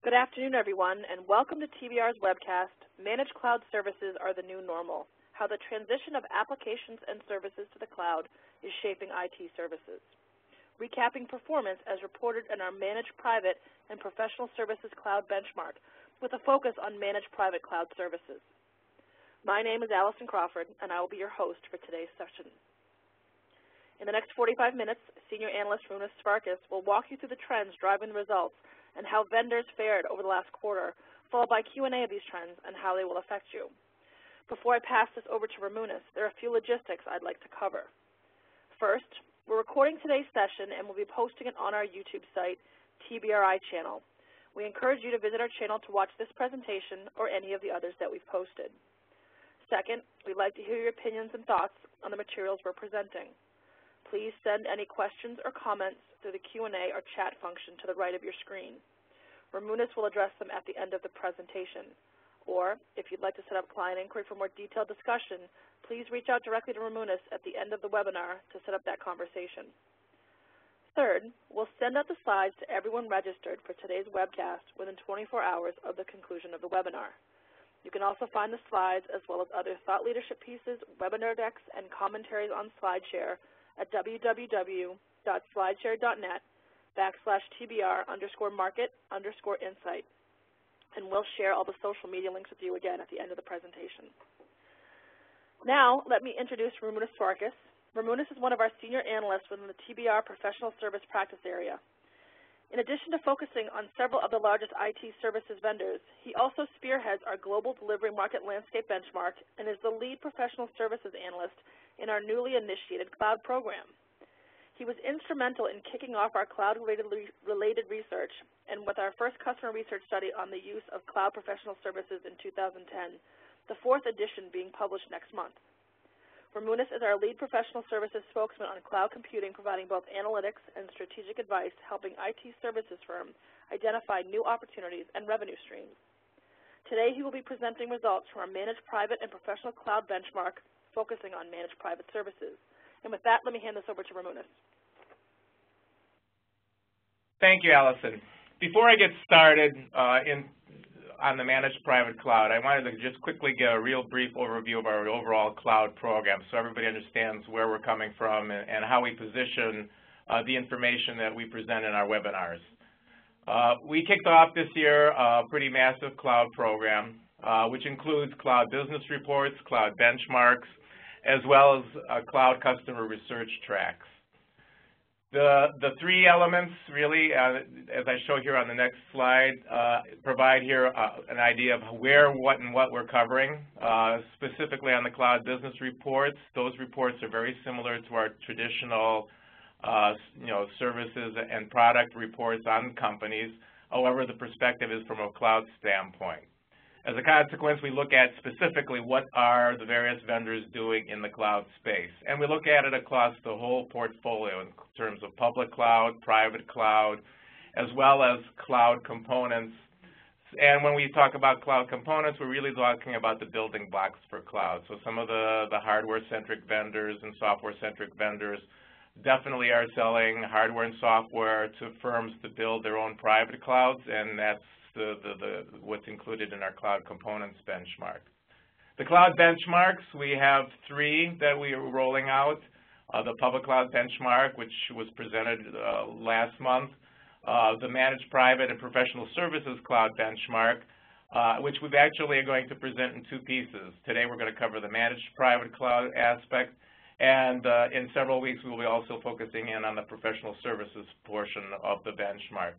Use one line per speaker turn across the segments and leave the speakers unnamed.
Good afternoon, everyone, and welcome to TBR's webcast, Managed Cloud Services Are the New Normal, How the Transition of Applications and Services to the Cloud is Shaping IT Services. Recapping performance as reported in our Managed Private and Professional Services Cloud benchmark, with a focus on Managed Private Cloud Services. My name is Allison Crawford, and I will be your host for today's session. In the next 45 minutes, Senior Analyst Ramunas Svarcas will walk you through the trends driving the results and how vendors fared over the last quarter, followed by Q&A of these trends and how they will affect you. Before I pass this over to Ramunas, there are a few logistics I'd like to cover. First, we're recording today's session and we'll be posting it on our YouTube site, TBRI channel. We encourage you to visit our channel to watch this presentation or any of the others that we've posted. Second, we'd like to hear your opinions and thoughts on the materials we're presenting. Please send any questions or comments through the Q&A or chat function to the right of your screen. Ramunas will address them at the end of the presentation. Or, if you'd like to set up client inquiry for more detailed discussion, please reach out directly to Ramunas at the end of the webinar to set up that conversation. Third, we'll send out the slides to everyone registered for today's webcast within 24 hours of the conclusion of the webinar. You can also find the slides as well as other thought leadership pieces, webinar decks, and commentaries on SlideShare at www.slideshare.net/TBR_market_insight. And we'll share all the social media links with you again at the end of the presentation. Now, let me introduce Ramunas Svarcas. Ramunas is one of our senior analysts within the TBR Professional Service Practice Area. In addition to focusing on several of the largest IT services vendors, he also spearheads our Global Delivery Market Landscape Benchmark and is the lead professional services analyst in our newly initiated cloud program. He was instrumental in kicking off our cloud-related research, and with our first customer research study on the use of cloud professional services in 2010, the fourth edition being published next month. Ramunas is our lead professional services spokesman on cloud computing, providing both analytics and strategic advice, helping IT services firms identify new opportunities and revenue streams. Today, he will be presenting results from our Managed Private and Professional Cloud benchmark, focusing on Managed Private Services. And with that, let me hand this over to Ramunas.
Thank you, Allison. Before I get started on the Managed Private Cloud, I wanted to just quickly give a real brief overview of our overall cloud program so everybody understands where we're coming from and how we position the information that we present in our webinars. We kicked off this year a pretty massive cloud program, which includes cloud business reports, cloud benchmarks, as well as cloud customer research tracks. The three elements really, as I show here on the next slide, provide here an idea of where, what, and what we're covering. Specifically on the cloud business reports, those reports are very similar to our traditional services and product reports on companies. However, the perspective is from a cloud standpoint. As a consequence, we look at specifically what are the various vendors doing in the cloud space. And we look at it across the whole portfolio in terms of public cloud, private cloud, as well as cloud components. And when we talk about cloud components, we're really talking about the building blocks for cloud. So some of the hardware-centric vendors and software-centric vendors definitely are selling hardware and software to firms to build their own private clouds, and that's what's included in our cloud components benchmark. The cloud benchmarks, we have three that we are rolling out. The public cloud benchmark, which was presented last month. The Managed Private and Professional Services Cloud benchmark, which we actually are going to present in two pieces. Today we're going to cover the Managed Private Cloud aspect, and in several weeks we will be also focusing in on the professional services portion of the benchmark.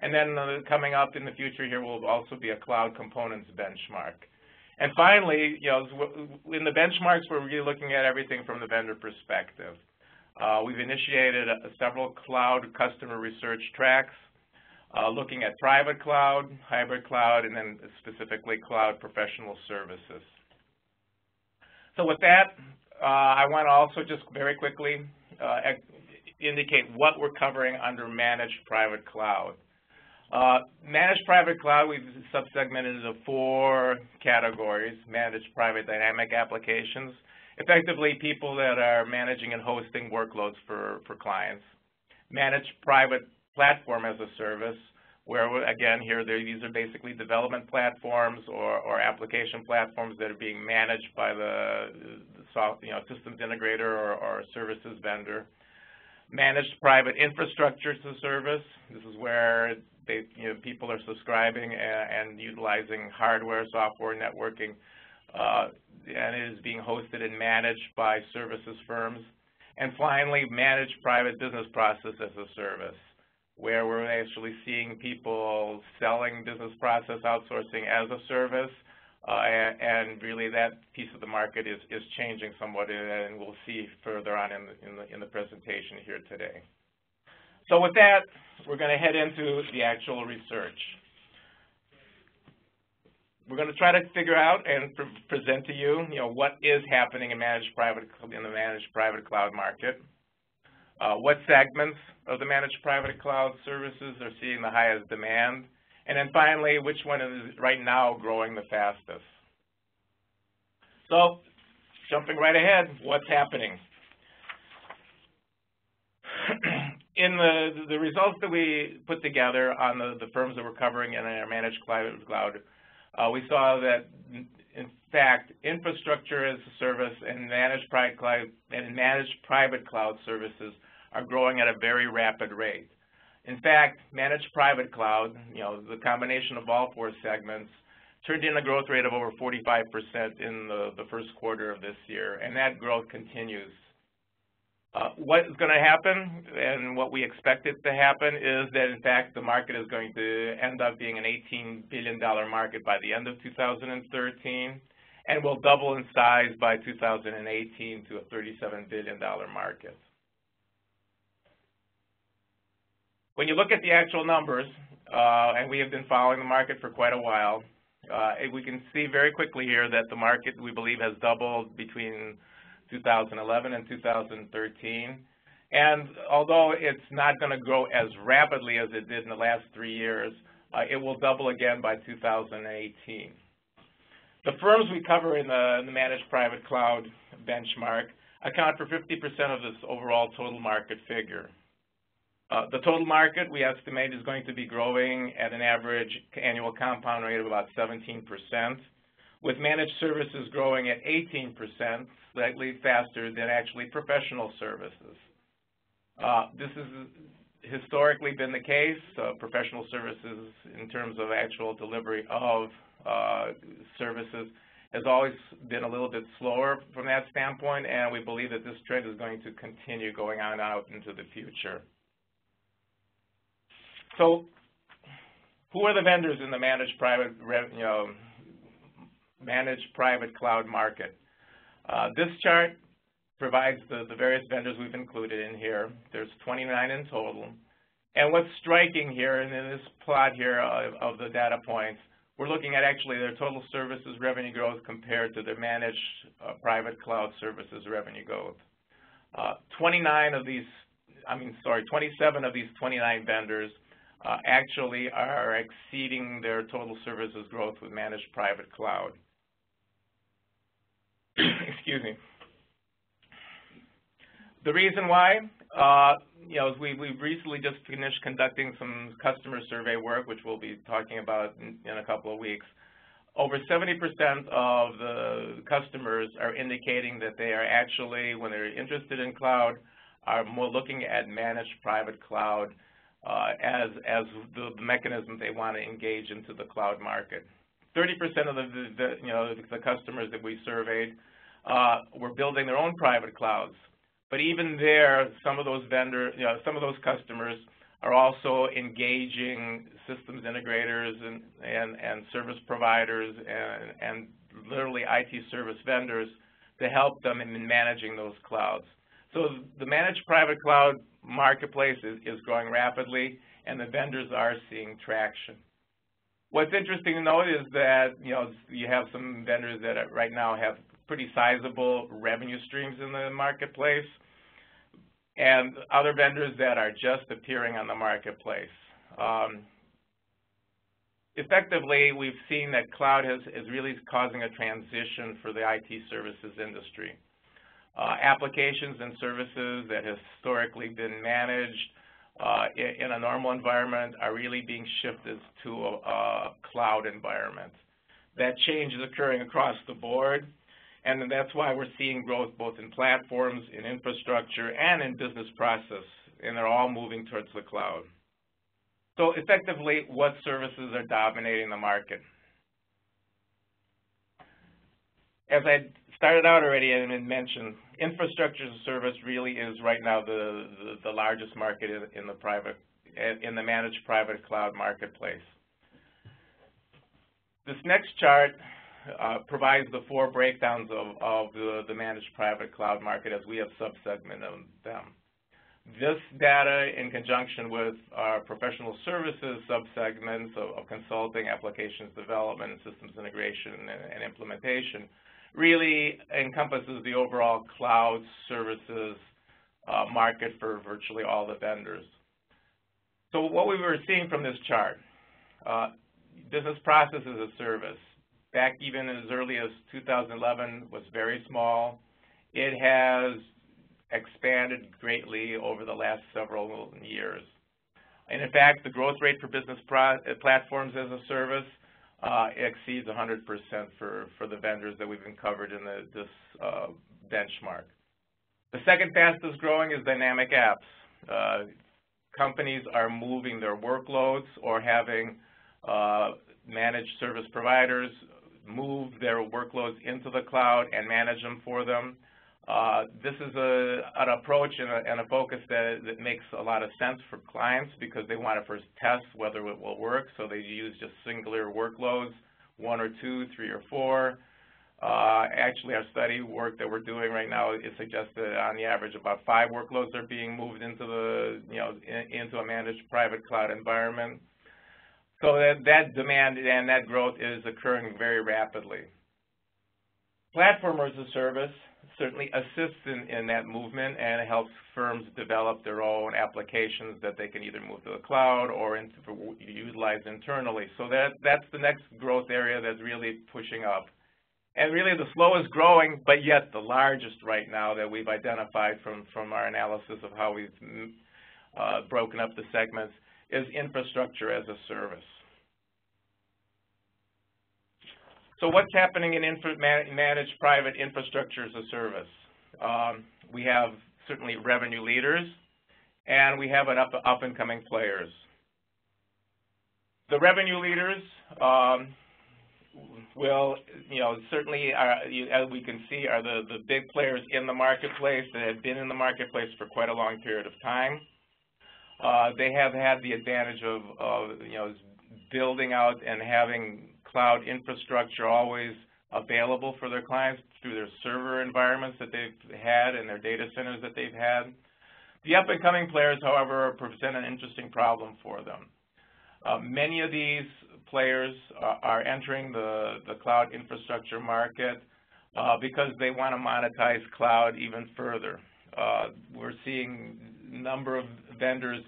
And then coming up in the future here will also be a cloud components benchmark. And finally, in the benchmarks, we're really looking at everything from the vendor perspective. We've initiated several cloud customer research tracks, looking at private cloud, hybrid cloud, and then specifically cloud professional services. So with that, I want to also just very quickly indicate what we're covering under Managed Private Cloud. Managed Private Cloud, we've subsegmented into four categories: Managed Private Dynamic Applications, effectively people that are managing and hosting workloads for clients; Managed Private Platform as a Service, where, again, here these are basically development platforms or application platforms that are being managed by the systems integrator or services vendor. Managed private infrastructure as a service. This is where people are subscribing and utilizing hardware, software, networking, and it is being hosted and managed by services firms. And finally, managed private business process as a service, where we're actually seeing people selling business process outsourcing as a service, and really that piece of the market is changing somewhat, and we'll see further on in the presentation here today. So with that, we're going to head into the actual research. We're going to try to figure out and present to you, what is happening in the managed private cloud market. What segments of the managed private cloud services are seeing the highest demand, and then finally, which one is right now growing the fastest. So, jumping right ahead, what's happening? In the results that we put together on the firms that we're covering in our managed private cloud, we saw that, in fact, infrastructure as a service and managed private cloud services are growing at a very rapid rate. In fact, managed private cloud, the combination of all four segments, turned in a growth rate of over 45% in the first quarter of this year, and that growth continues. What is going to happen, and what we expect it to happen, is that, in fact, the market is going to end up being an $18 billion market by the end of 2013, and will double in size by 2018 to a $37 billion market. When you look at the actual numbers, and we have been following the market for quite a while, we can see very quickly here that the market, we believe, has doubled between 2011 and 2013. And although it's not going to grow as rapidly as it did in the last 3 years, it will double again by 2018. The firms we cover in the managed private cloud benchmark account for 50% of this overall total market figure. The total market, we estimate, is going to be growing at an average annual compound rate of about 17%, with managed services growing at 18%, slightly faster than actually professional services. This has historically been the case. Professional services, in terms of actual delivery of services, has always been a little bit slower from that standpoint, and we believe that this trend is going to continue going on out into the future. So, who are the vendors in the managed private cloud market? This chart provides the various vendors we've included in here. There's 29 in total. And what's striking here, and in this plot here of the data points, we're looking at actually their total services revenue growth compared to their managed private cloud services revenue growth. 27 of these 29 vendors actually are exceeding their total services growth with managed private cloud. Excuse me. The reason why, we've recently just finished conducting some customer survey work, which we'll be talking about in a couple of weeks. Over 70% of the customers are indicating that they are actually, when they're interested in cloud, are more looking at managed private cloud as the mechanism they want to engage into the cloud market. 30% of the customers that we surveyed were building their own private clouds, but even there, some of those customers are also engaging systems integrators and service providers and literally IT service vendors to help them in managing those clouds. So the managed private cloud marketplace is growing rapidly, and the vendors are seeing traction. What's interesting to note is that you have some vendors that right now have pretty sizable revenue streams in the marketplace, and other vendors that are just appearing on the marketplace. Effectively, we've seen that cloud is really causing a transition for the IT services industry. Applications and services that have historically been managed in a normal environment are really being shifted to a cloud environment. That change is occurring across the board, and that's why we're seeing growth both in platforms, in infrastructure, and in business process, and they're all moving towards the cloud. So effectively, what services are dominating the market? As I started out already and mentioned, infrastructure as a service really is right now the largest market in the managed private cloud marketplace. This next chart provides the four breakdowns of the managed private cloud market as we have subsegmented them. This data, in conjunction with our professional services subsegments of consulting, applications development, systems integration, and implementation, really encompasses the overall cloud services market for virtually all the vendors. So what we were seeing from this chart, business process as a service, back even as early as 2011, was very small. It has expanded greatly over the last several years. And in fact, the growth rate for business platforms as a service exceeds 100% for the vendors that we've covered in this benchmark. The second fastest growing is dynamic apps. Companies are moving their workloads or having managed service providers move their workloads into the cloud and manage them for them. This is an approach and a focus that makes a lot of sense for clients because they want to first test whether it will work, so they use just singular workloads, 1 or 2, 3 or 4. Actually, our study work that we're doing right now, it suggests that on the average about 5 workloads are being moved into into a managed private cloud environment. So that demand and that growth is occurring very rapidly. Platform as a service certainly assists in that movement, and it helps firms develop their own applications that they can either move to the cloud or utilize internally. So that's the next growth area that's really pushing up. And really the slowest growing, but yet the largest right now that we've identified from our analysis of how we've broken up the segments, is infrastructure as a service. So what's happening in managed private infrastructure as a service? We have certainly revenue leaders, and we have up-and-coming players. The revenue leaders will, certainly, as we can see, are the big players in the marketplace that have been in the marketplace for quite a long period of time. They have had the advantage of building out and having cloud infrastructure always available for their clients through their server environments that they've had and their data centers that they've had. The up-and-coming players, however, present an interesting problem for them. Many of these players are entering the cloud infrastructure market because they want to monetize cloud even further. We're seeing a number of vendors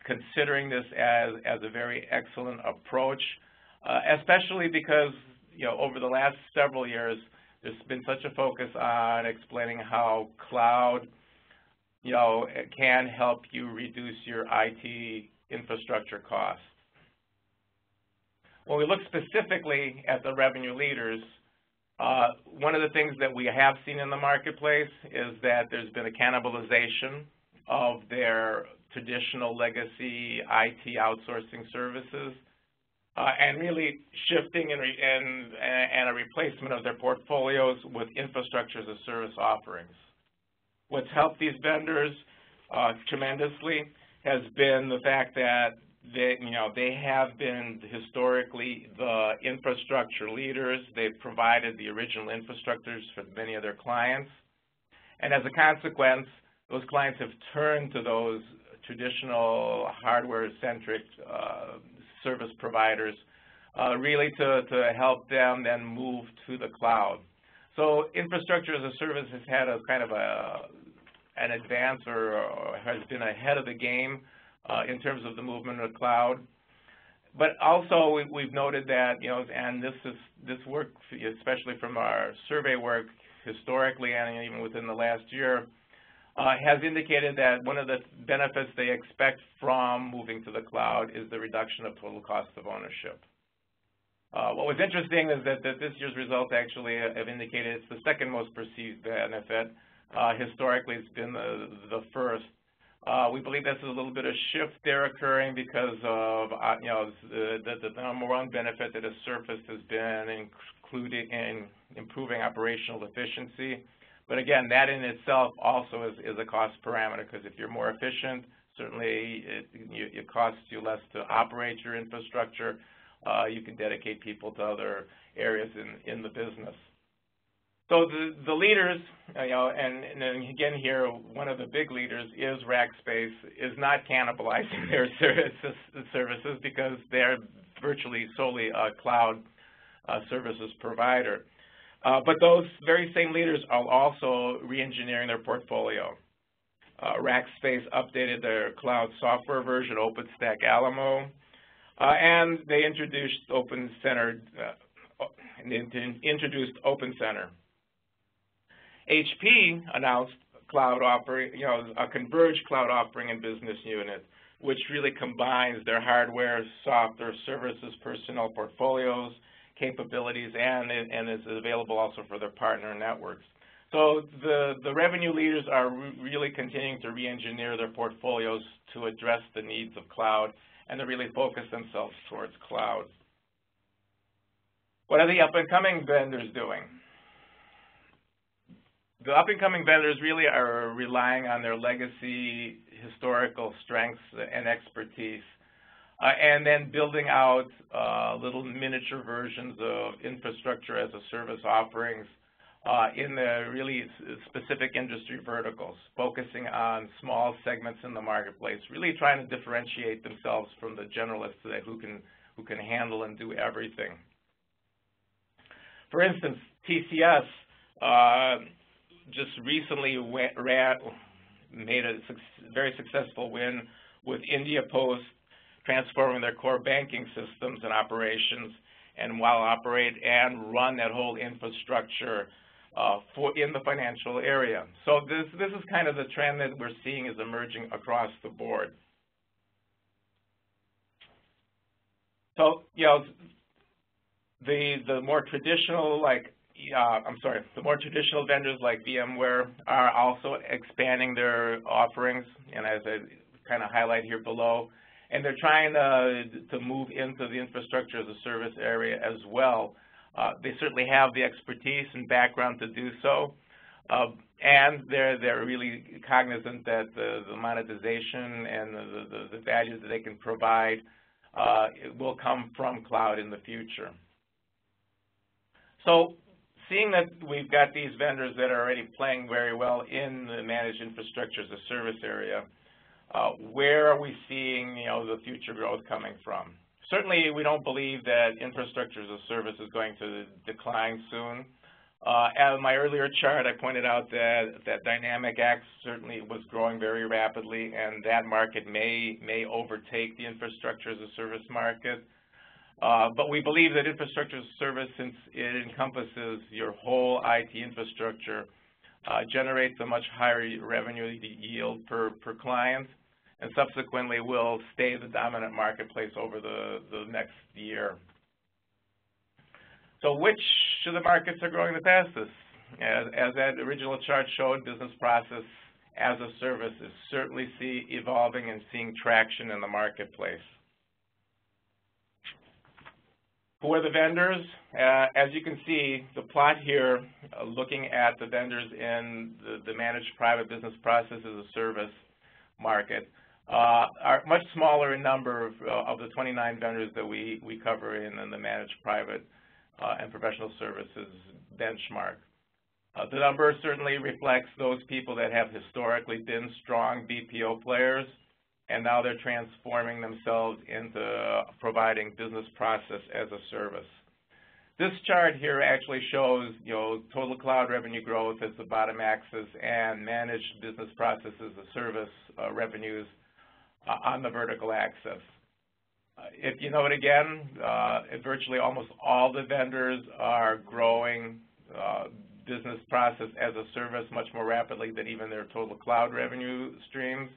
considering this as a very excellent approach, especially because over the last several years there's been such a focus on explaining how cloud can help you reduce your IT infrastructure costs. When we look specifically at the revenue leaders, one of the things that we have seen in the marketplace is that there's been a cannibalization of their traditional legacy IT outsourcing services, and really shifting and a replacement of their portfolios with infrastructure as a service offerings. What's helped these vendors tremendously has been the fact that they have been historically the infrastructure leaders. They've provided the original infrastructures for many of their clients, and as a consequence, those clients have turned to those traditional hardware-centric service providers really to help them then move to the cloud. So infrastructure as a service has had a kind of an advance or has been ahead of the game in terms of the movement of the cloud. But also we've noted that, and this work, especially from our survey work historically and even within the last year, has indicated that one of the benefits they expect from moving to the cloud is the reduction of total cost of ownership. What was interesting is that this year's results actually have indicated it's the second most perceived benefit. Historically, it's been the first. We believe this is a little bit of shift there occurring because of, the number one benefit that has surfaced has been including in improving operational efficiency. But again, that in itself also is a cost parameter, because if you're more efficient, certainly it costs you less to operate your infrastructure. You can dedicate people to other areas in the business. So the leaders, and again here, one of the big leaders is Rackspace, is not cannibalizing their services because they're virtually solely a cloud services provider. But those very same leaders are also re-engineering their portfolio. Rackspace updated their cloud software version, OpenStack Alamo, and they introduced Open Center. HP announced cloud offering, a converged cloud offering and business unit, which really combines their hardware, software, services, personnel portfolios, capabilities, and is available also for their partner networks. So the revenue leaders are really continuing to re-engineer their portfolios to address the needs of cloud and to really focus themselves towards cloud. What are the up-and-coming vendors doing? The up-and-coming vendors really are relying on their legacy, historical strengths and expertise, and then building out little miniature versions of infrastructure as a service offerings in the really specific industry verticals, focusing on small segments in the marketplace, really trying to differentiate themselves from the generalists who can handle and do everything. For instance, TCS just recently made a very successful win with India Post, transforming their core banking systems and operations, and while operate and run that whole infrastructure in the financial area. So this is kind of the trend that we're seeing is emerging across the board. So, the more traditional the more traditional vendors like VMware are also expanding their offerings, and as I kind of highlight here below, and they're trying to move into the infrastructure as a service area as well. They certainly have the expertise and background to do so, and they're really cognizant that the monetization and the value that they can provide will come from cloud in the future. So, seeing that we've got these vendors that are already playing very well in the managed infrastructure as a service area, where are we seeing the future growth coming from? Certainly, we don't believe that infrastructure as a service is going to decline soon. As my earlier chart, I pointed out that Dynamic X certainly was growing very rapidly, and that market may overtake the infrastructure as a service market. But we believe that infrastructure as a service, since it encompasses your whole IT infrastructure, generates a much higher revenue yield per client, and subsequently will stay the dominant marketplace over the next year. So which of the markets are growing the fastest? As that original chart showed, business process as a service is certainly evolving and seeing traction in the marketplace. Who are the vendors? As you can see, the plot here, looking at the vendors in the managed private business process as a service market, are much smaller in number of the 29 vendors that we cover in the managed private and professional services benchmark. The number certainly reflects those people that have historically been strong BPO players, and now they're transforming themselves into providing business process as a service. This chart here actually shows, total cloud revenue growth as the bottom axis and managed business process as a service revenues on the vertical axis. If you note again, virtually almost all the vendors are growing business process as a service much more rapidly than even their total cloud revenue streams.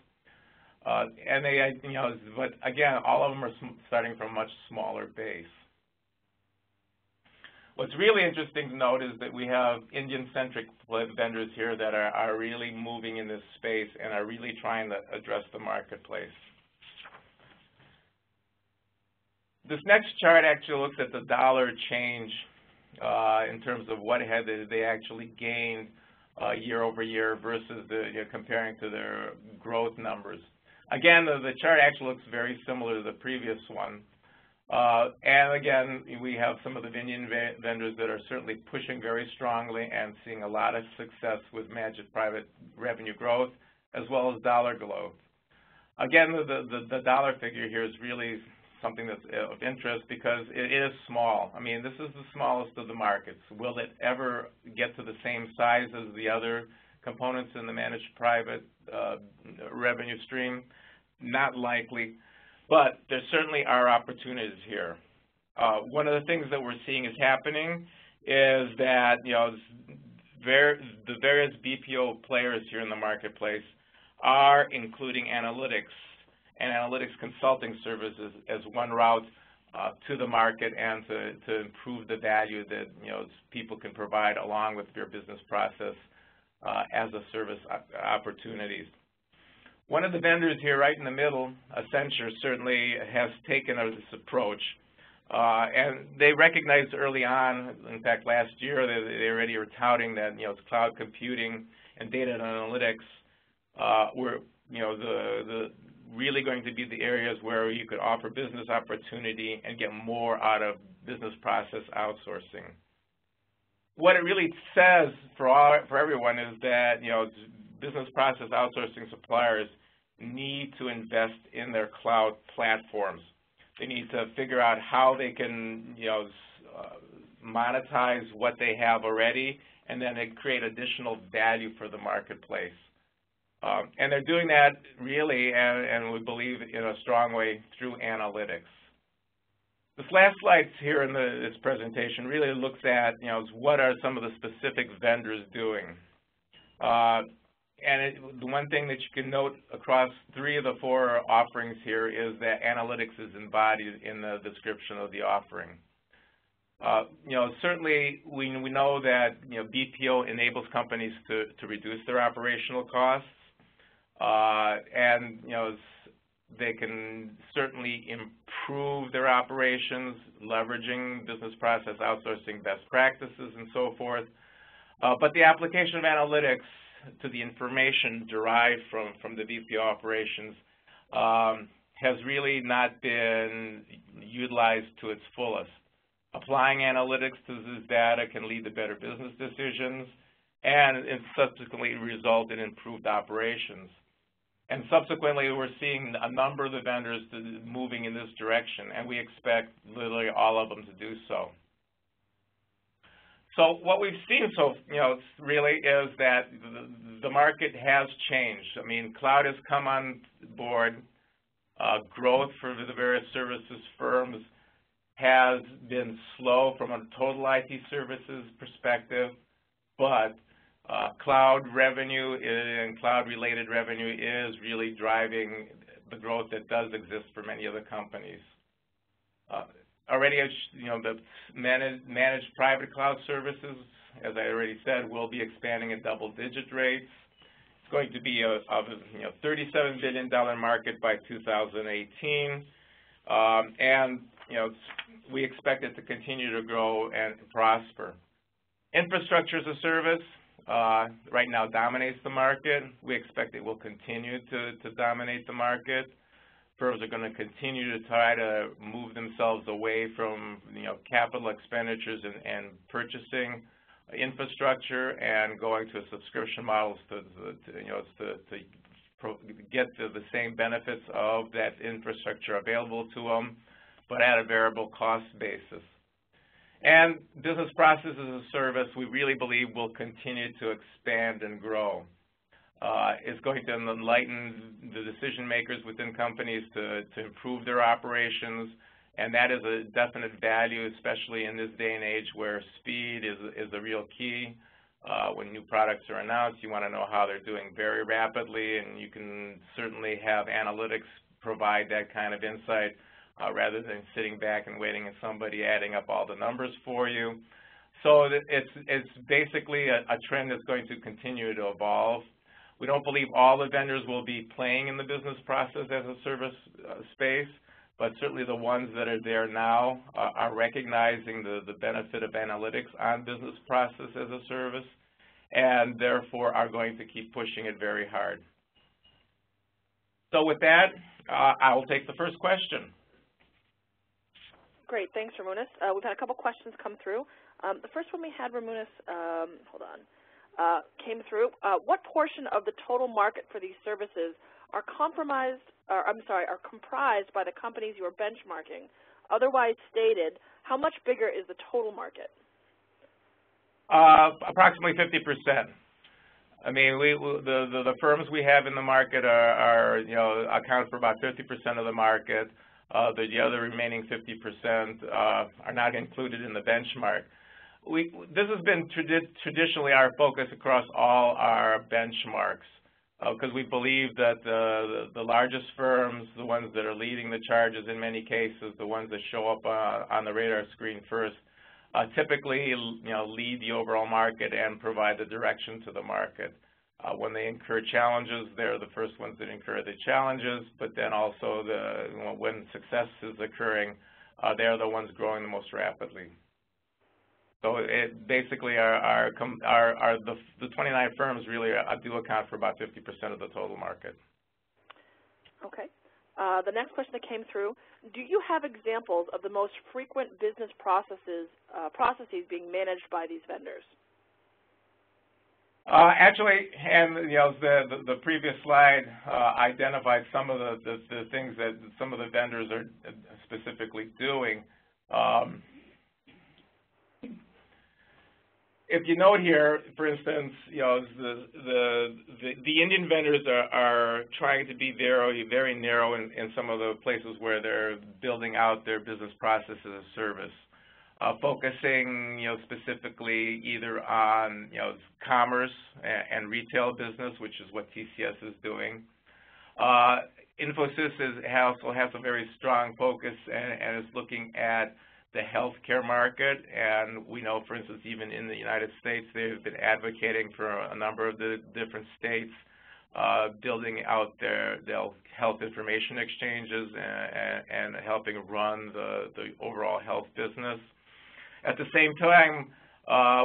And they, but again, all of them are starting from a much smaller base. What's really interesting to note is that we have Indian-centric vendors here that are really moving in this space and are really trying to address the marketplace. This next chart actually looks at the dollar change in terms of what had they actually gained year over year versus comparing to their growth numbers. Again, the chart actually looks very similar to the previous one. And again, we have some of the Indian vendors that are certainly pushing very strongly and seeing a lot of success with managed private revenue growth as well as dollar growth. Again, the dollar figure here is really something that's of interest because it is small. I mean, this is the smallest of the markets. Will it ever get to the same size as the other components in the managed private revenue stream? Not likely, but there certainly are opportunities here. One of the things that we're seeing is happening is that the various BPO players here in the marketplace are including analytics and analytics consulting services as one route to the market and to improve the value that people can provide along with your business process as a service opportunities. One of the vendors here right in the middle, Accenture, certainly has taken this approach. And they recognized early on, in fact last year, they already were touting that cloud computing and data analytics were really going to be the areas where you could offer business opportunity and get more out of business process outsourcing. What it really says for everyone is that business process outsourcing suppliers need to invest in their cloud platforms. They need to figure out how they can monetize what they have already and then create additional value for the marketplace. And they're doing that really, and we believe in a strong way, through analytics. This last slide here in this presentation really looks at what are some of the specific vendors doing. And the one thing that you can note across 3 of the 4 offerings here is that analytics is embodied in the description of the offering. Certainly we know that BPO enables companies to reduce their operational costs, and they can certainly improve their operations, leveraging business process outsourcing best practices and so forth. But the application of analytics to the information derived from the BPO operations has really not been utilized to its fullest. Applying analytics to this data can lead to better business decisions and subsequently result in improved operations. And subsequently, we're seeing a number of the vendors moving in this direction, and we expect literally all of them to do so. So what we've seen really is that the market has changed. I mean, cloud has come on board. Growth for the various services firms has been slow from a total IT services perspective, but cloud revenue and cloud-related revenue is really driving the growth that does exist for many other companies. Already, the managed private cloud services, as I already said, will be expanding at double-digit rates. It's going to be a $37 billion market by 2018, and we expect it to continue to grow and prosper. Infrastructure as a service right now dominates the market. We expect it will continue to dominate the market. Firms are going to continue to try to move themselves away from capital expenditures and purchasing infrastructure and going to subscription models to get to the same benefits of that infrastructure available to them, but at a variable cost basis. And business processes as a service, we really believe, will continue to expand and grow. It's going to enlighten the decision makers within companies to improve their operations, and that is a definite value, especially in this day and age where speed is a real key. When new products are announced, you want to know how they're doing very rapidly, and you can certainly have analytics provide that kind of insight rather than sitting back and waiting and somebody adding up all the numbers for you. So it's basically a trend that's going to continue to evolve. We don't believe all the vendors will be playing in the business process as a service space, but certainly the ones that are there now are recognizing the benefit of analytics on business process as a service, and therefore are going to keep pushing it very hard. So with that, I will take the first question.
Great, thanks, Ramunas. We've had a couple questions come through. The first one we had, Ramunas, came through. What portion of the total market for these services are comprised by the companies you are benchmarking? Otherwise stated, how much bigger is the total market?
Approximately 50%. I mean, the firms we have in the market account for about 50% of the market. The other remaining 50% are not included in the benchmark. This has been traditionally our focus across all our benchmarks because we believe that the largest firms, the ones that are leading the charges in many cases, the ones that show up on the radar screen first, typically lead the overall market and provide the direction to the market. When they incur challenges, they're the first ones that incur the challenges, but then also when success is occurring, they're the ones growing the most rapidly. So basically the 29 firms really do account for about 50% of the total market.
Okay. The next question that came through, do you have examples of the most frequent business processes being managed by these vendors?
Actually, and the previous slide identified some of the things that some of the vendors are specifically doing. If you note here, for instance, the Indian vendors are trying to be very narrow in some of the places where they're building out their business process as a service, focusing specifically either on commerce and retail business, which is what TCS is doing. Infosys also has a very strong focus and is looking at the healthcare market, and we know, for instance, even in the United States, they've been advocating for a number of the different states building out their health information exchanges and helping run the overall health business. At the same time,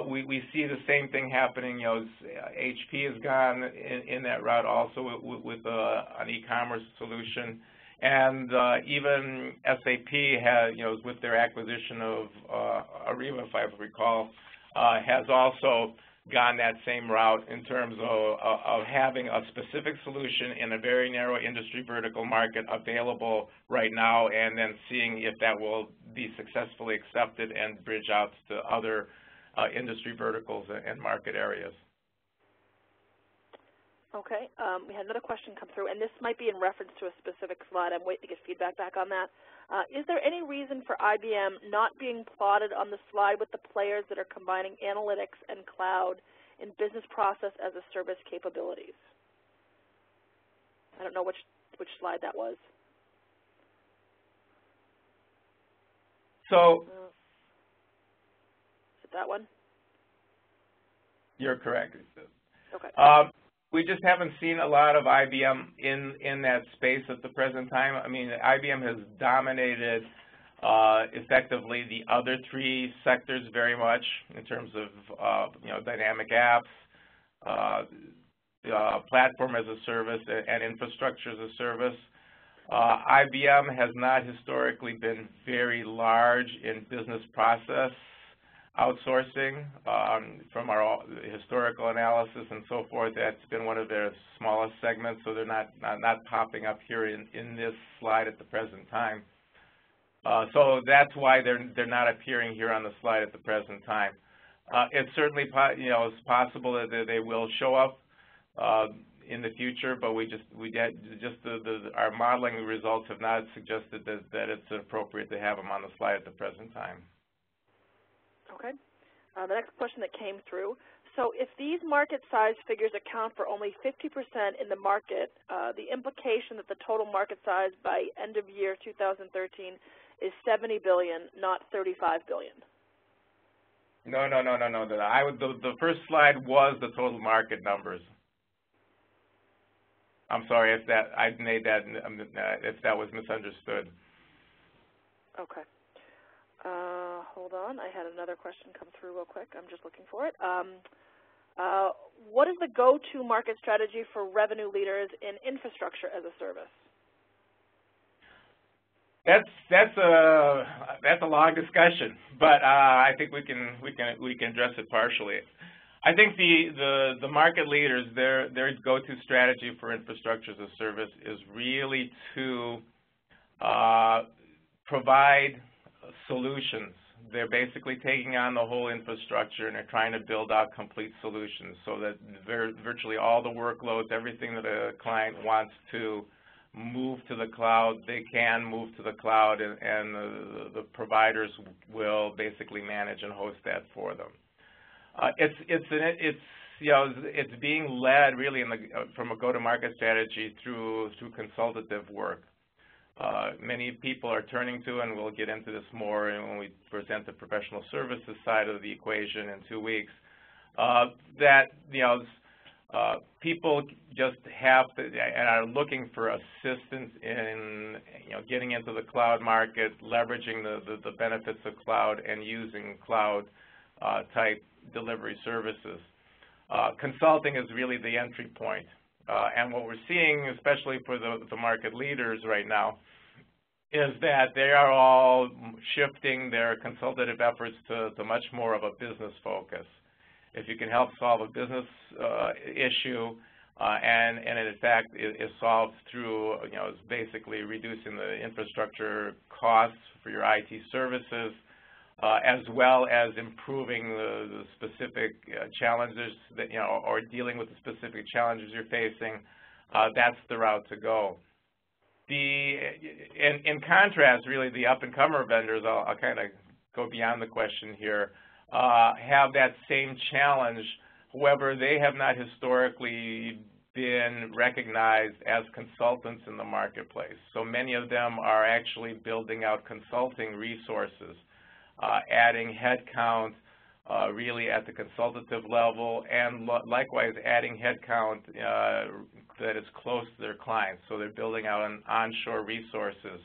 we see the same thing happening. HP has gone in that route also with an e-commerce solution. And even SAP has, with their acquisition of Ariba, if I recall, has also gone that same route in terms of having a specific solution in a very narrow industry vertical market available right now, and then seeing if that will be successfully accepted and bridge out to other industry verticals and market areas.
Okay, we had another question come through, and this might be in reference to a specific slide. I'm waiting to get feedback back on that. Is there any reason for IBM not being plotted on the slide with the players that are combining analytics and cloud in business process as a service capabilities? I don't know which slide that was.
So,
is it that one?
You're correct.
Okay.
We just haven't seen a lot of IBM in that space at the present time. I mean, IBM has dominated effectively the other three sectors very much in terms of dynamic apps, platform as a service, and infrastructure as a service. IBM has not historically been very large in business process outsourcing. From our historical analysis and so forth, that's been one of their smallest segments, so they're not popping up here in this slide at the present time. So that's why they're not appearing here on the slide at the present time. It's certainly it's possible that they will show up in the future, but our modeling results have not suggested that it's appropriate to have them on the slide at the present time.
Okay. The next question that came through, So if these market size figures account for only 50% in the market, the implication that the total market size by end of year 2013 is $70 billion, not $35 billion.
No. The first slide was the total market numbers. I'm sorry if that I made that if that was misunderstood.
Okay. Hold on. I had another question come through real quick. I'm just looking for it. What is the go-to market strategy for revenue leaders in infrastructure as a service?
That's a long discussion, but I think we can address it partially. I think the market leaders, their go-to strategy for infrastructure as a service is really to provide solutions. They're basically taking on the whole infrastructure and they're trying to build out complete solutions so that virtually all the workloads, everything that a client wants to move to the cloud, they can move to the cloud, and the providers will basically manage and host that for them. It's being led really from a go-to-market strategy through consultative work. Many people are turning to, and we'll get into this more when we present the professional services side of the equation in 2 weeks, that people just have to and are looking for assistance in getting into the cloud market, leveraging the benefits of cloud, and using cloud type delivery services. Consulting is really the entry point. And what we're seeing, especially for the market leaders right now, is that they are all shifting their consultative efforts to much more of a business focus. If you can help solve a business issue, and in fact is solved through basically reducing the infrastructure costs for your IT services, as well as improving the specific challenges that or dealing with the specific challenges you're facing, that's the route to go. In contrast, really, the up-and-comer vendors, I'll kind of go beyond the question here, have that same challenge. However, they have not historically been recognized as consultants in the marketplace. So many of them are actually building out consulting resources, adding headcount really at the consultative level, and likewise adding headcount that is close to their clients. So they're building out onshore resources.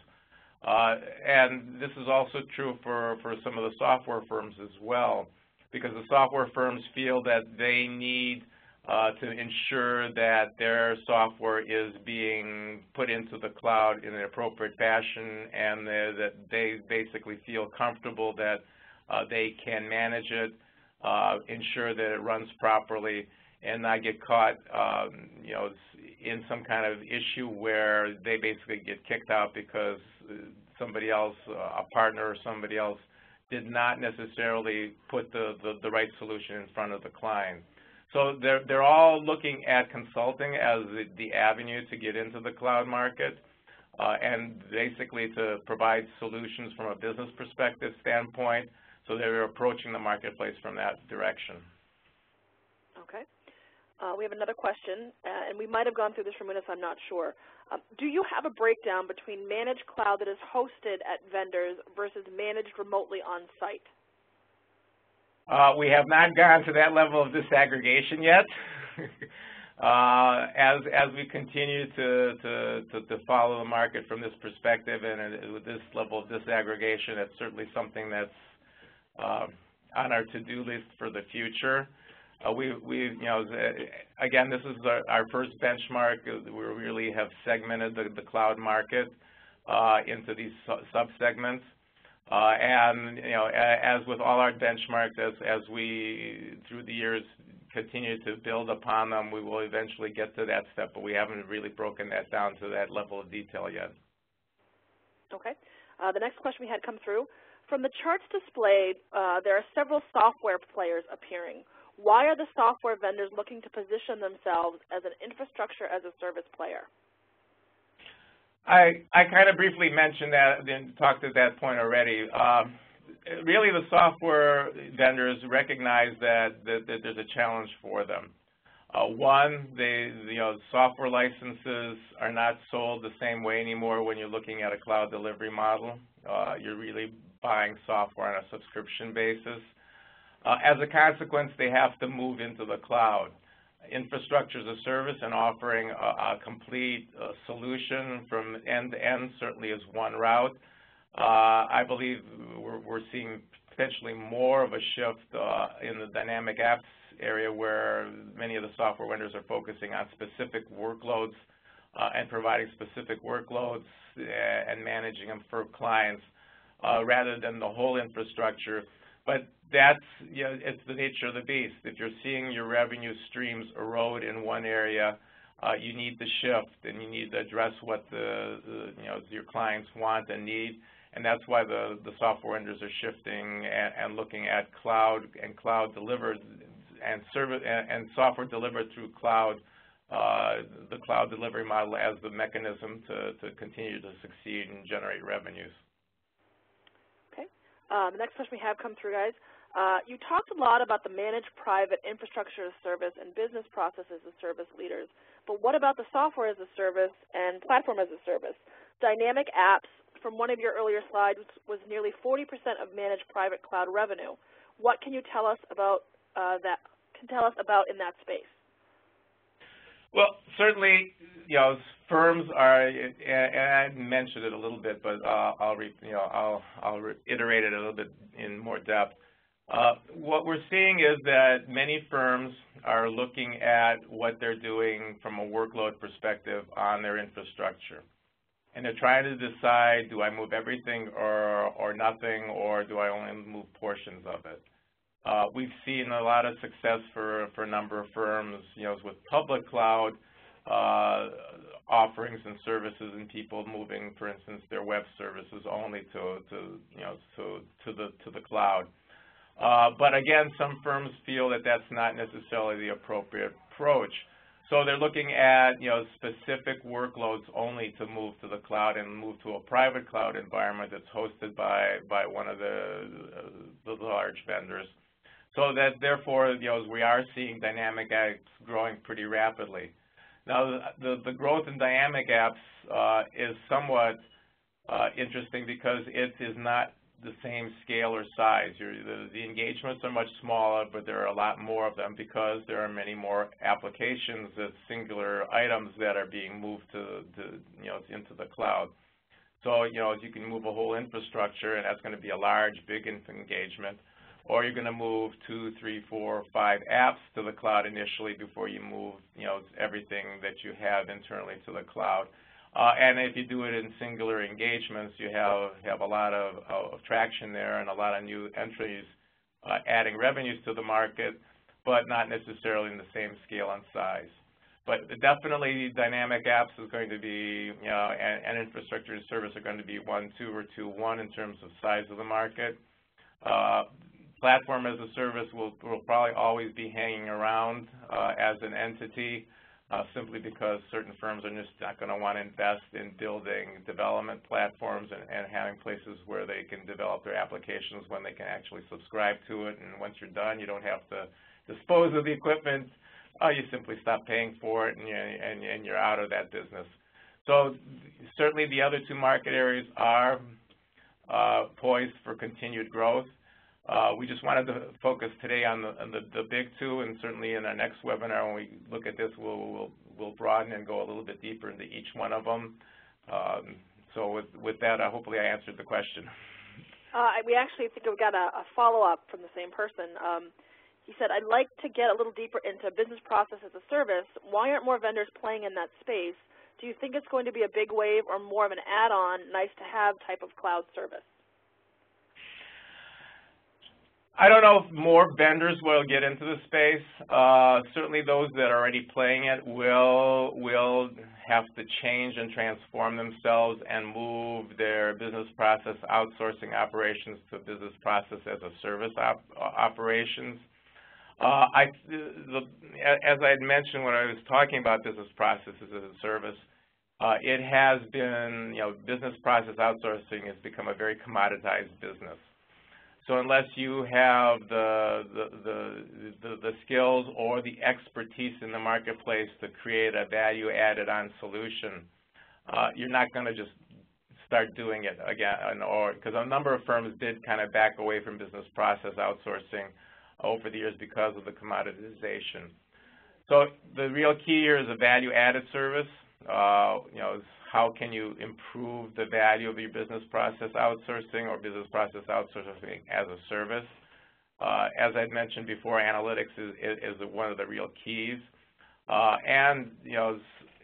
And this is also true for some of the software firms as well, because the software firms feel that they need to ensure that their software is being put into the cloud in an appropriate fashion, and that they basically feel comfortable that they can manage it, ensure that it runs properly, and not get caught in some kind of issue where they basically get kicked out because somebody else, a partner or somebody else, did not necessarily put the right solution in front of the client. So they're all looking at consulting as the avenue to get into the cloud market, and basically to provide solutions from a business perspective standpoint. So they're approaching the marketplace from that direction.
Okay. We have another question, and we might have gone through this for minutes, I'm not sure. Do you have a breakdown between managed cloud that is hosted at vendors versus managed remotely on site?
We have not gone to that level of disaggregation yet. As we continue to follow the market from this perspective and with this level of disaggregation, it's certainly something that's on our to-do list for the future. Again, this is our first benchmark. We really have segmented the cloud market into these sub-segments. And as with all our benchmarks, as we through the years continue to build upon them, we will eventually get to that step, but we haven't really broken that down to that level of detail yet.
Okay. The next question we had come through. From the charts displayed, there are several software players appearing. Why are the software vendors looking to position themselves as an infrastructure as a service player? I
kind of briefly mentioned that and talked at that point already. really the software vendors recognize that there's a challenge for them. One, software licenses are not sold the same way anymore when you're looking at a cloud delivery model. You're really buying software on a subscription basis. As a consequence, they have to move into the cloud. Infrastructure as a service and offering a complete solution from end to end certainly is one route. I believe we're seeing potentially more of a shift in the dynamic apps area where many of the software vendors are focusing on specific workloads and providing specific workloads and managing them for clients rather than the whole infrastructure. But that's, it's the nature of the beast. If you're seeing your revenue streams erode in one area, you need to shift and you need to address what your clients want and need. And that's why the software vendors are shifting and looking at cloud and cloud delivered and software delivered through cloud, the cloud delivery model as the mechanism to continue to succeed and generate revenues.
Okay. The next question we have come through, guys. You talked a lot about the managed private infrastructure as a service and business processes as a service leaders, but what about the software as a service and platform as a service? Dynamic apps, from one of your earlier slides, was nearly 40% of managed private cloud revenue. What can you tell us about in that space?
Well, certainly, firms are, and I mentioned it a little bit, but I'll reiterate it a little bit in more depth. What we're seeing is that many firms are looking at what they're doing from a workload perspective on their infrastructure. And they're trying to decide, do I move everything or nothing, or do I only move portions of it? We've seen a lot of success for a number of firms, with public cloud offerings and services, and people moving, for instance, their web services only to the cloud. But again, some firms feel that that's not necessarily the appropriate approach. So they're looking at specific workloads only to move to the cloud and move to a private cloud environment that's hosted by one of the large vendors. So that therefore, we are seeing dynamic apps growing pretty rapidly. Now, the growth in dynamic apps is somewhat interesting because it is not the same scale or size. The engagements are much smaller, but there are a lot more of them because there are many more applications as singular items that are being moved into the cloud. So, you can move a whole infrastructure, and that's going to be a large, big engagement. Or you're going to move 2, 3, 4, 5 apps to the cloud initially before you move, everything that you have internally to the cloud. And if you do it in singular engagements, you have a lot of traction there and a lot of new entries adding revenues to the market, but not necessarily in the same scale and size. But definitely dynamic apps is going to be, and infrastructure as service are going to be 1, 2, or 2, 1 in terms of size of the market. Platform as a service will probably always be hanging around as an entity, simply because certain firms are just not going to want to invest in building development platforms and having places where they can develop their applications when they can actually subscribe to it. And once you're done, you don't have to dispose of the equipment. You simply stop paying for it, and you're out of that business. So certainly the other two market areas are poised for continued growth. We just wanted to focus today on the big two, and certainly in our next webinar when we look at this, we'll broaden and go a little bit deeper into each one of them. So with that, hopefully I answered the question.
We actually think we've got a follow-up from the same person. He said, I'd like to get a little deeper into business process as a service. Why aren't more vendors playing in that space? Do you think it's going to be a big wave or more of an add-on, nice-to-have type of cloud service?
I don't know if more vendors will get into the space. Certainly those that are already playing it will have to change and transform themselves and move their business process outsourcing operations to business process as a service operations. As I had mentioned when I was talking about business processes as a service, it has been, business process outsourcing has become a very commoditized business. So unless you have the skills or the expertise in the marketplace to create a value-added on solution, you're not going to just start doing it again, or because a number of firms did kind of back away from business process outsourcing over the years because of the commoditization. So the real key here is a value-added service. How can you improve the value of your business process outsourcing or business process outsourcing as a service? As I mentioned before, analytics is one of the real keys. And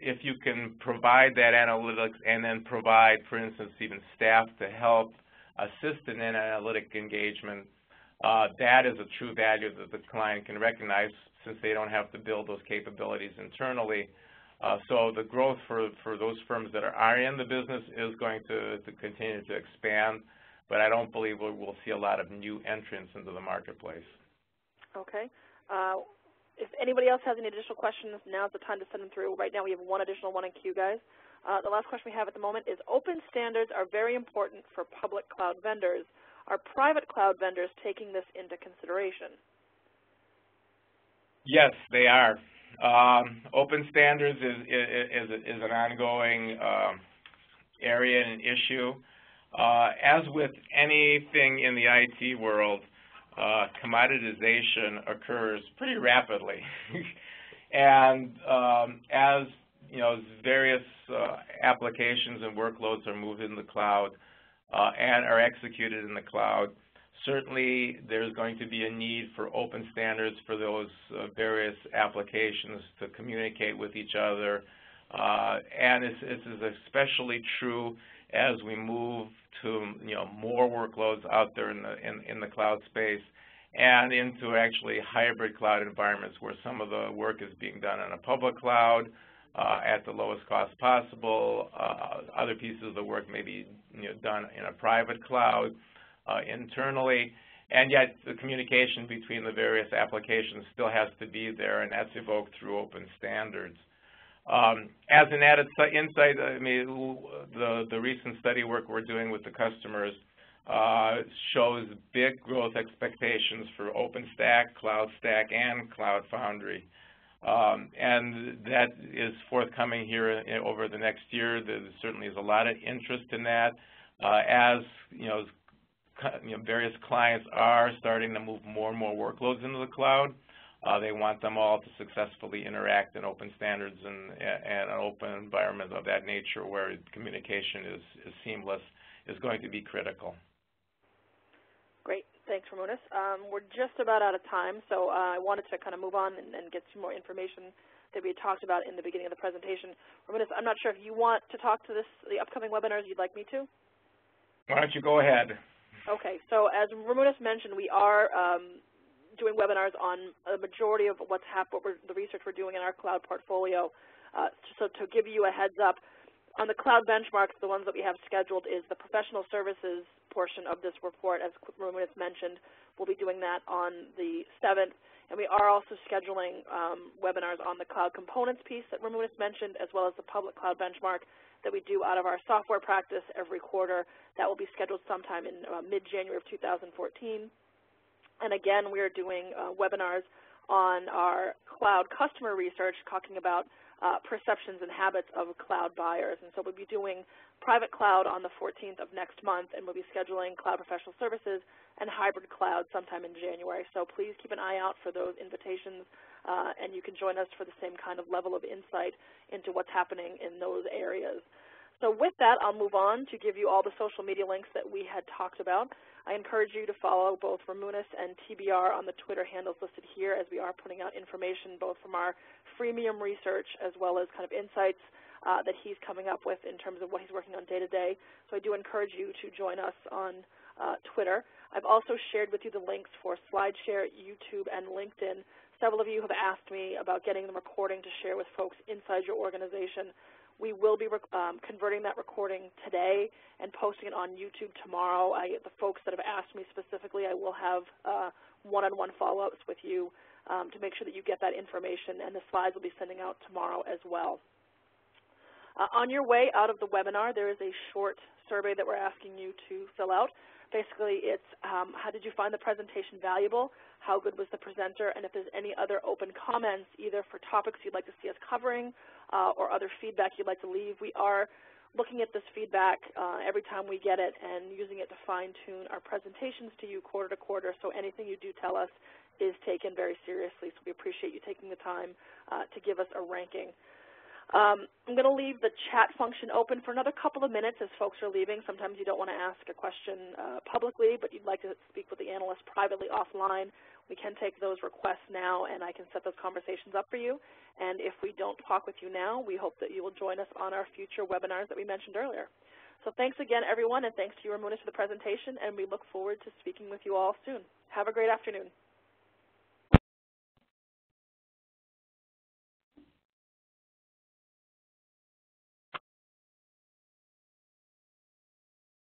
if you can provide that analytics and then provide, for instance, even staff to help assist in an analytic engagement, that is a true value that the client can recognize since they don't have to build those capabilities internally. So the growth for those firms that are in the business is going to continue to expand, but I don't believe we'll see a lot of new entrants into the marketplace.
Okay. If anybody else has any additional questions, now's the time to send them through. Right now we have one additional one in queue, guys. The last question we have at the moment is, open standards are very important for public cloud vendors. Are private cloud vendors taking this into consideration?
Yes, they are. Open standards is an ongoing area and issue. As with anything in the IT world, commoditization occurs pretty rapidly. And as various applications and workloads are moved in the cloud and are executed in the cloud, certainly there's going to be a need for open standards for those various applications to communicate with each other. And this is especially true as we move to more workloads out there in the cloud space and into actually hybrid cloud environments where some of the work is being done on a public cloud at the lowest cost possible. Other pieces of the work may be done in a private cloud internally, and yet the communication between the various applications still has to be there, and that's evoked through open standards. As an added insight, I mean, the recent study work we're doing with the customers shows big growth expectations for OpenStack, CloudStack, and Cloud Foundry. And that is forthcoming here over the next year. There certainly is a lot of interest in that. As various clients are starting to move more and more workloads into the cloud, they want them all to successfully interact in open standards and an open environment of that nature where communication is seamless is going to be critical.
Great. Thanks, Ramunas. We're just about out of time, so I wanted to kind of move on and get some more information that we had talked about in the beginning of the presentation. Ramunas, I'm not sure if you want to talk to the upcoming webinars you'd like me to?
Why don't you go ahead?
Okay. So as Ramunas mentioned, we are doing webinars on a majority of the research we're doing in our cloud portfolio. So to give you a heads up, on the cloud benchmarks, the ones that we have scheduled is the professional services portion of this report, as Ramunas mentioned. We'll be doing that on the 7th. And we are also scheduling webinars on the cloud components piece that Ramunas mentioned, as well as the public cloud benchmark that we do out of our software practice every quarter. That will be scheduled sometime in mid-January of 2014. And again, we are doing webinars on our cloud customer research, talking about perceptions and habits of cloud buyers. And so we'll be doing private cloud on the 14th of next month, and we'll be scheduling cloud professional services and hybrid cloud sometime in January. So please keep an eye out for those invitations, and you can join us for the same kind of level of insight into what's happening in those areas. So with that, I'll move on to give you all the social media links that we had talked about. I encourage you to follow both Ramunas and TBR on the Twitter handles listed here, as we are putting out information both from our freemium research as well as kind of insights that he's coming up with in terms of what he's working on day to day. So I do encourage you to join us on Twitter. I've also shared with you the links for SlideShare, YouTube, and LinkedIn. Several of you have asked me about getting the recording to share with folks inside your organization. We will be converting that recording today and posting it on YouTube tomorrow. The folks that have asked me specifically, I will have one-on-one follow-ups with you to make sure that you get that information, and the slides will be sending out tomorrow as well. On your way out of the webinar, there is a short survey that we're asking you to fill out. Basically, it's how did you find the presentation valuable, how good was the presenter, and if there's any other open comments, either for topics you'd like to see us covering or other feedback you'd like to leave. We are looking at this feedback every time we get it and using it to fine-tune our presentations to you quarter to quarter, so anything you do tell us is taken very seriously. So we appreciate you taking the time to give us a ranking. I'm going to leave the chat function open for another couple of minutes as folks are leaving. Sometimes you don't want to ask a question publicly, but you'd like to speak with the analyst privately offline. We can take those requests now, and I can set those conversations up for you. And if we don't talk with you now, we hope that you will join us on our future webinars that we mentioned earlier. So thanks again, everyone, and thanks to you, Ramunas, for the presentation, and we look forward to speaking with you all soon. Have a great afternoon.